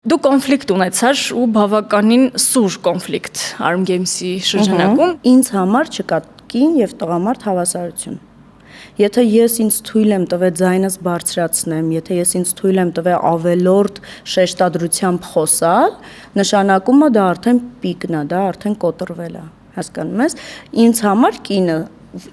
Դու կոնֆլիկտ ունեցար ու բավականին սուր կոնֆլիկտ Arm Games-ի շրջանակում։ Ինձ համար չկա կին եւ տղամարդ հավասարություն։ Եթե ես ինձ թույլ եմ տվել ձայնս բարձրացնեմ, եթե ես ինձ թույլ եմ տվել ավելորդ շեշտադրությամբ խոսալ, նշանակում է դա արդեն պիկն է, դա արդեն կոտրվել է։ Հասկանում ես։ Ինձ համար կինը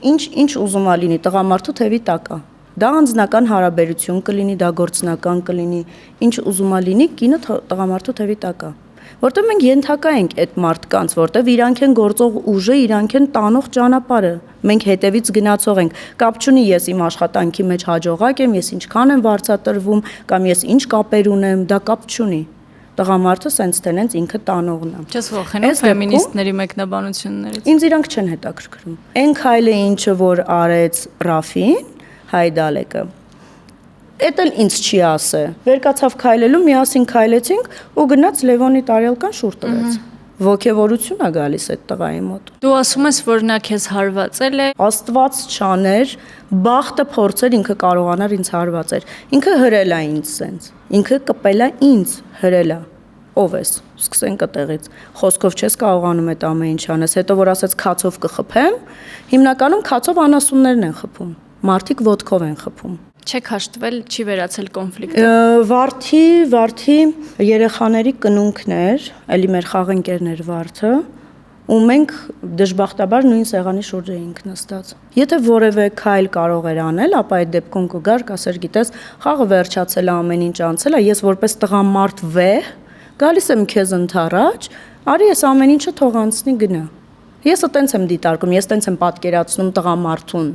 ինչ ուզում ա լինի, տղամարդու թևի տակ է։ Դա անձնական հարաբերություն կլինի, դա գործնական կլինի, ինչ ուզում ա լինի, կինը տղամարդու թևի տակ է։ Որտեղ մենք ենթակա ենք այդ մարդկանց, որտեղ իրանք են գործող ուժը, իրանք են տանող ճանապարհը։ Մենք հետևից գնացող ենք։ Կապ չունի ես իմ աշխատանքի մեջ հաջողակ եմ, ես ինչքան եմ վարձատրվում, կամ ես ինչ կապեր ունեմ, դա կապ չունի։ Տղամարդը սենց թե նենց ինքը տանողն է։ Չես ողենում ֆեմինիստների մեկնաբանություններից։ Ինձ իրանք չեն հետաքրքրում։ Այն քայլը ինչը որ արեց Ռաֆին, Հայդալեկը, էդ էլ ինձ չի ասե։ Վերկացավ քայլելու, միասին քայլեցինք ու գնաց Լևոնի տարելկան շուռ տվեց։ Ոգևորություն է գալիս այդ տղայի մոտ։ Դու ասում ես, որ նա քեզ հարվածել է։ Աստված չաներ, բախտը փորձեր, ինքը կարողանար ինձ հարվածեր։ Ինքը հրել է ինձ սենց։ Ինքը կպել է ինձ, հրել է։ Ով ես։ Սկսենք այդտեղից։ Խոսքով չես կարողանում այդ ամեն ինչ անես, հետո որ ասած քացով կխփեմ, հիմնականում քացով անասուններն են խփում։ Մարդիկ ոտքով են խփում։ Չեք հաշտվել, չի վերացել կոնֆլիկտը։ Վարդի երեխաների կնունքներ, էլի մեր խաղընկերներ Վարդը, ու մենք դժբախտաբար նույն սեղանի շուրջ էինք նստած։ Եթե որևէ քայլ կարող էր անել, ապա այդ դեպքում կգար, կասեր, գիտես, խաղը վերջացել է, ամեն ինչ անցել է, ես որպես տղամարդ վեհ գալիս եմ քեզ ընդառաջ, արի ես ամեն ինչը թող անցնի գնա։ Ես այտենց եմ դիտարկում, ես այտենց եմ պատկերացնում տղամարդուն։